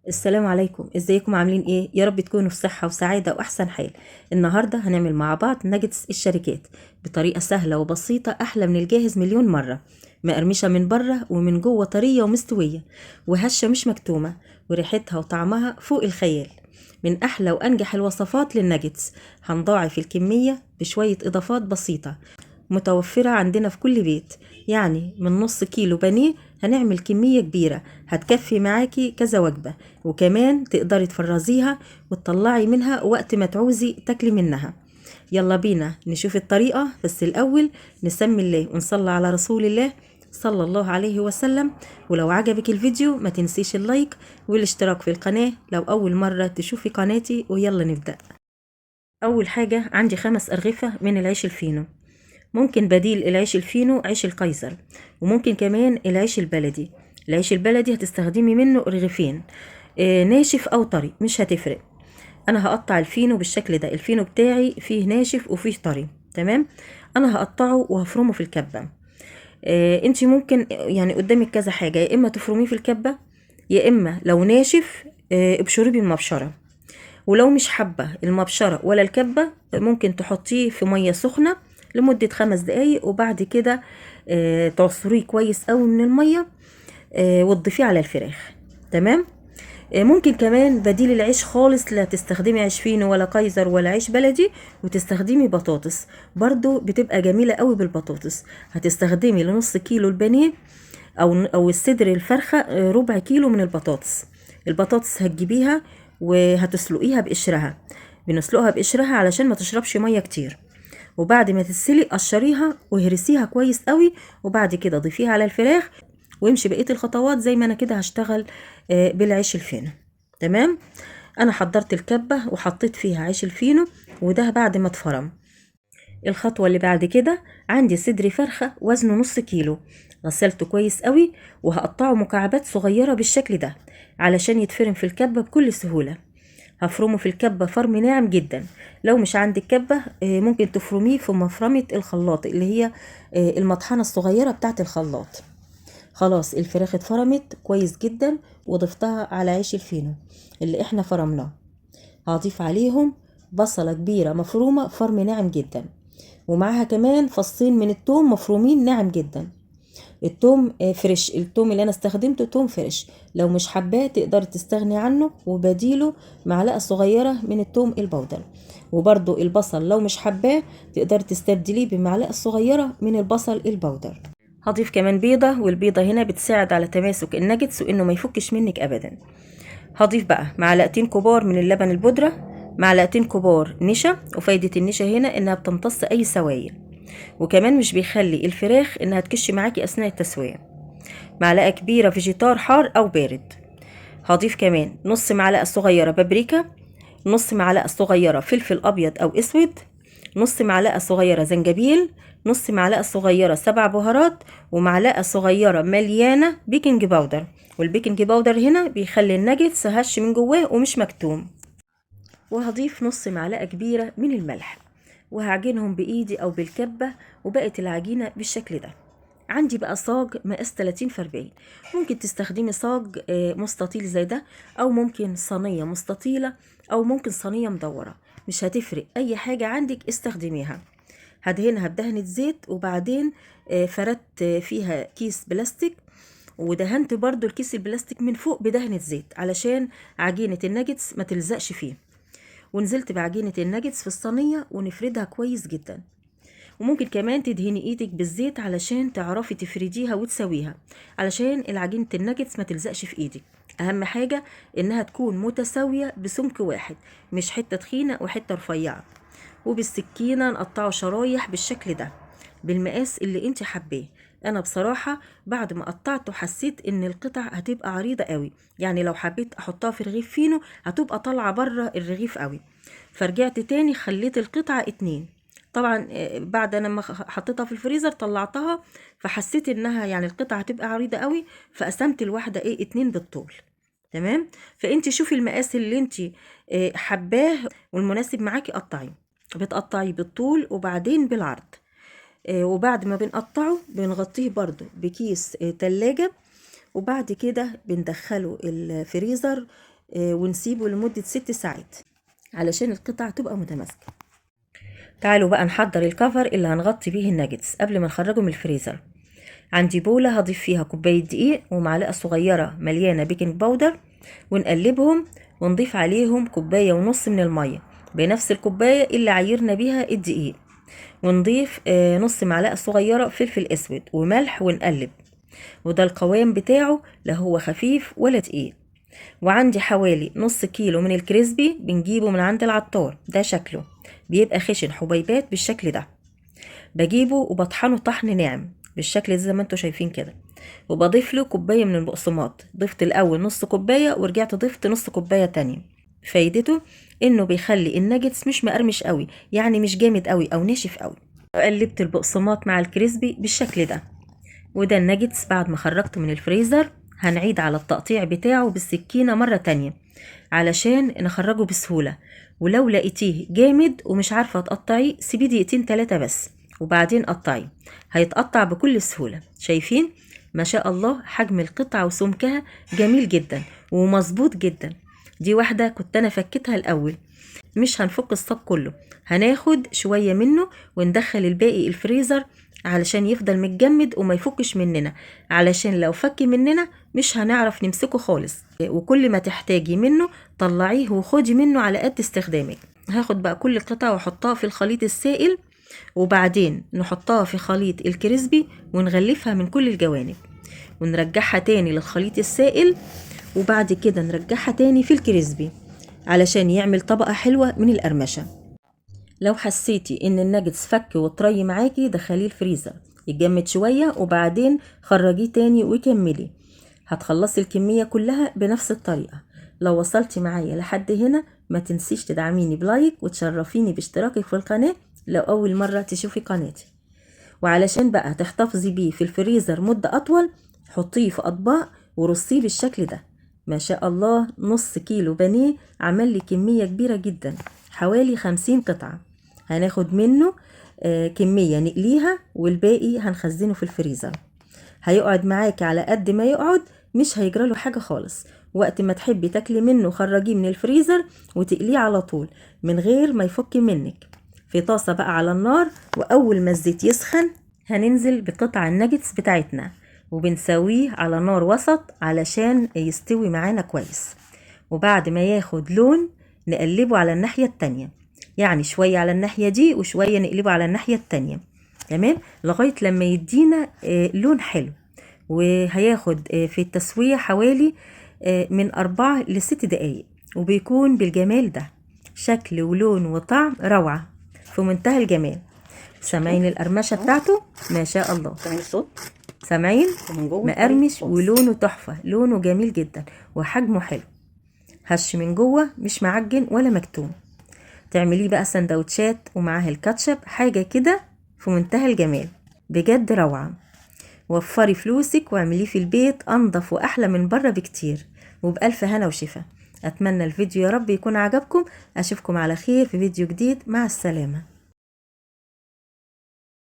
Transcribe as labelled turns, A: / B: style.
A: السلام عليكم، ازيكم عاملين ايه؟ يا رب تكونوا في صحة وسعادة واحسن حال. النهاردة هنعمل مع بعض ناجتس الشركات بطريقة سهلة وبسيطة، احلى من الجاهز مليون مرة. مقرمشة من بره ومن جوه طرية ومستوية وهشة مش مكتومة، وريحتها وطعمها فوق الخيال. من احلى وانجح الوصفات للناجتس. هنضاعف الكمية بشوية اضافات بسيطة متوفرة عندنا في كل بيت. يعني من نص كيلو بانيه هنعمل كمية كبيرة هتكفي معاكي كذا وجبة، وكمان تقدري تفرزيها وتطلعي منها وقت ما تعوزي تاكلي منها. يلا بينا نشوف الطريقة، بس الأول نسمي الله ونصلي على رسول الله صلى الله عليه وسلم. ولو عجبك الفيديو ما تنسيش اللايك والاشتراك في القناة لو أول مرة تشوفي قناتي، ويلا نبدأ. أول حاجة عندي 5 أرغفة من العيش الفينو. ممكن بديل العيش الفينو عيش القيصر، وممكن كمان العيش البلدي. العيش البلدي هتستخدمي منه رغيفين، ناشف او طري مش هتفرق. انا هقطع الفينو بالشكل ده، الفينو بتاعي فيه ناشف وفيه طري. تمام. انا هقطعه وهفرمه في الكبة. انتي ممكن يعني قدامك كذا حاجة، يا اما تفرميه في الكبة، يا اما لو ناشف ابشريه بالمبشرة. ولو مش حابة المبشرة ولا الكبة ممكن تحطيه في مية سخنة لمدة 5 دقايق، وبعد كده تعصريه كويس قوي من المية وتضيفيه على الفراخ. تمام. ممكن كمان بديل العيش خالص، لا تستخدمي عيش فينو ولا قيصر ولا عيش بلدي، وتستخدمي بطاطس. برضو بتبقى جميلة قوي بالبطاطس. هتستخدمي لنص كيلو البانيه او الصدر الفرخة ربع كيلو من البطاطس. البطاطس هتجيبيها وهتسلقيها بقشرها. بنسلقها بقشرها علشان ما تشربش مية كتير. وبعد ما تتسلق قشريها وهرسيها كويس قوي، وبعد كده ضيفيها على الفراخ وامشي بقية الخطوات زي ما انا كده هشتغل بالعيش الفينو. تمام. انا حضرت الكبة وحطيت فيها عيش الفينو، وده بعد ما اتفرم. الخطوة اللي بعد كده عندي صدر فرخة وزنه نص كيلو، غسلته كويس قوي وهقطعه مكعبات صغيرة بالشكل ده علشان يتفرم في الكبة بكل سهولة. هفرمه في الكبة فرم ناعم جدا. لو مش عندك كبة ممكن تفرميه في مفرمة الخلاط، اللي هي المطحنة الصغيرة بتاعت الخلاط. خلاص الفراخ اتفرمت كويس جدا وضفتها على عيش الفينو اللي احنا فرمناه. هضيف عليهم بصلة كبيرة مفرومة فرم ناعم جدا، ومعاها كمان فصين من التوم مفرومين ناعم جدا. التوم فريش، التوم اللي انا استخدمته توم فريش. لو مش حباه تقدر تستغني عنه، وبديله معلقة صغيرة من التوم البودر. وبرضو البصل لو مش حباه تقدر تستبدليه بمعلقة صغيرة من البصل البودر. هضيف كمان بيضة، والبيضة هنا بتساعد على تماسك الناجتس وانه ما يفكش منك ابدا. هضيف بقى معلقتين كبار من اللبن البودرة، معلقتين كبار نشا. وفايدة النشا هنا انها بتمتص اي سوائل، وكمان مش بيخلي الفراخ انها تكش معاكي اثناء التسوية. معلقة كبيرة فيجيتار حار او بارد. هضيف كمان نص معلقة صغيرة بابريكا، نص معلقة صغيرة فلفل ابيض او اسود، نص معلقة صغيرة زنجبيل، نص معلقة صغيرة 7 بهارات، ومعلقة صغيرة مليانة بيكنج باودر. والبيكنج باودر هنا بيخلي الناجتس هش من جواه ومش مكتوم. وهضيف نص معلقة كبيرة من الملح، وهعجنهم بإيدي أو بالكبة، وبقت العجينة بالشكل ده. عندي بقى صاج مقاس 30 في 40. ممكن تستخدمي صاج مستطيل زي ده، أو ممكن صينية مستطيلة، أو ممكن صينية مدورة. مش هتفرق، أي حاجة عندك استخدميها. هدهنها بدهنة زيت، وبعدين فردت فيها كيس بلاستيك، ودهنت برضو الكيس البلاستيك من فوق بدهنة زيت علشان عجينة الناجتس ما تلزقش فيه. ونزلت بعجينة الناجتس في الصينية ونفردها كويس جدا. وممكن كمان تدهني ايدك بالزيت علشان تعرفي تفرديها وتسويها، علشان العجينة الناجتس ما تلزقش في ايدك. اهم حاجة انها تكون متساوية بسمك واحد، مش حتة تخينة وحتة رفيعة. وبالسكينة نقطعه شرايح بالشكل ده بالمقاس اللي انت حباه. انا بصراحة بعد ما قطعته حسيت ان القطع هتبقى عريضة قوي، يعني لو حبيت احطها في رغيف فينو هتبقى طالعة بره الرغيف قوي. فرجعت تاني خليت القطعة 2. طبعا بعد انا ما حطيتها في الفريزر طلعتها، فحسيت انها يعني القطعة هتبقى عريضة قوي، فقسمت الواحدة 2 بالطول. تمام. فانت شوفي المقاس اللي انت حباه والمناسب معاكي قطعيه. بتقطعيه بالطول وبعدين بالعرض. وبعد ما بنقطعه بنغطيه برضو بكيس تلاجة، وبعد كده بندخله الفريزر ونسيبه لمدة 6 ساعات علشان القطع تبقى متماسكة. تعالوا بقى نحضر الكفر اللي هنغطي بيه الناجتس قبل ما نخرجه من الفريزر. عندي بولة هضيف فيها كوباية دقيق ومعلقة صغيرة مليانة بيكنج باودر، ونقلبهم ونضيف عليهم كوباية ونص من المية بنفس الكوباية اللي عايرنا بيها الدقيق، ونضيف نص معلقة صغيرة فلفل اسود وملح ونقلب. وده القوام بتاعه، لا هو خفيف ولا تقيل. وعندي حوالي نص كيلو من الكريسبي بنجيبه من عند العطار، ده شكله بيبقى خشن حبيبات بالشكل ده. بجيبه وبطحنه طحن ناعم بالشكل زي ما انتوا شايفين كده، وبضيف له كوباية من البقسماط. ضفت الاول نص كوباية ورجعت ضفت نص كوباية تانية. فايدته انه بيخلي الناجتس مش مقرمش قوي، يعني مش جامد قوي او ناشف قوي. قلبت البقسماط مع الكريسبي بالشكل ده. وده الناجتس بعد ما خرجته من الفريزر. هنعيد على التقطيع بتاعه بالسكينة مرة تانية علشان نخرجه بسهولة. ولو لقيتيه جامد ومش عارفة تقطعيه، سيبيه دقيقتين 3 بس وبعدين قطعيه، هيتقطع بكل سهولة. شايفين ما شاء الله حجم القطعة وسمكها جميل جدا ومظبوط جدا. دي واحدة كنت انا فكتها الاول. مش هنفك الصاج كله، هناخد شوية منه وندخل الباقي الفريزر علشان يفضل متجمد وما يفكش مننا، علشان لو فك مننا مش هنعرف نمسكه خالص. وكل ما تحتاجي منه طلعيه وخدي منه على قد استخدامك. هاخد بقى كل قطعة واحطها في الخليط السائل، وبعدين نحطها في خليط الكريسبي ونغلفها من كل الجوانب، ونرجعها تاني للخليط السائل، وبعد كده نرجعها تاني في الكريسبي علشان يعمل طبقة حلوة من القرمشة. لو حسيتي ان الناجتس فك وطري معاكي، دخليه الفريزر يتجمد شوية وبعدين خرجيه تاني وكملي. هتخلصي الكمية كلها بنفس الطريقة. لو وصلتي معايا لحد هنا ما تنسيش تدعميني بلايك وتشرفيني باشتراكك في القناة لو أول مرة تشوفي قناتي. وعلشان بقى تحتفظي بيه في الفريزر مدة أطول، حطيه في أطباق ورصيه بالشكل ده. ما شاء الله نص كيلو بانيه عمل لي كمية كبيرة جدا، حوالي 50 قطعة. هناخد منه كمية نقليها والباقي هنخزنه في الفريزر. هيقعد معاكي على قد ما يقعد، مش هيجراله حاجة خالص. وقت ما تحبي تاكلي منه خرجيه من الفريزر وتقليه على طول من غير ما يفك منك. في طاسة بقى على النار، وأول ما الزيت يسخن هننزل بقطع الناجتس بتاعتنا وبنسويه على نار وسط علشان يستوي معانا كويس. وبعد ما ياخد لون نقلبه على الناحية التانية، يعني شوية على الناحية دي وشوية نقلبه على الناحية التانية، تمام، لغاية لما يدينا لون حلو. وهياخد في التسوية حوالي من 4 ل6 دقايق، وبيكون بالجمال ده، شكل ولون وطعم روعة في منتهى الجمال. سامعين القرمشة بتاعته؟ ما شاء الله.
B: سامعين الصوت؟
A: سامعين؟
B: من جوه
A: مقرمش ولونه تحفة، لونه جميل جدا وحجمه حلو، هش من جوه مش معجن ولا مكتوم. تعمليه بقى سندوتشات ومعاه الكاتشب، حاجة كده في منتهى الجمال، بجد روعة. وفري فلوسك واعمليه في البيت، انضف واحلى من بره بكتير، وبألف هنا وشفا. اتمنى الفيديو يا رب يكون عجبكم. اشوفكم على خير في فيديو جديد، مع السلامة.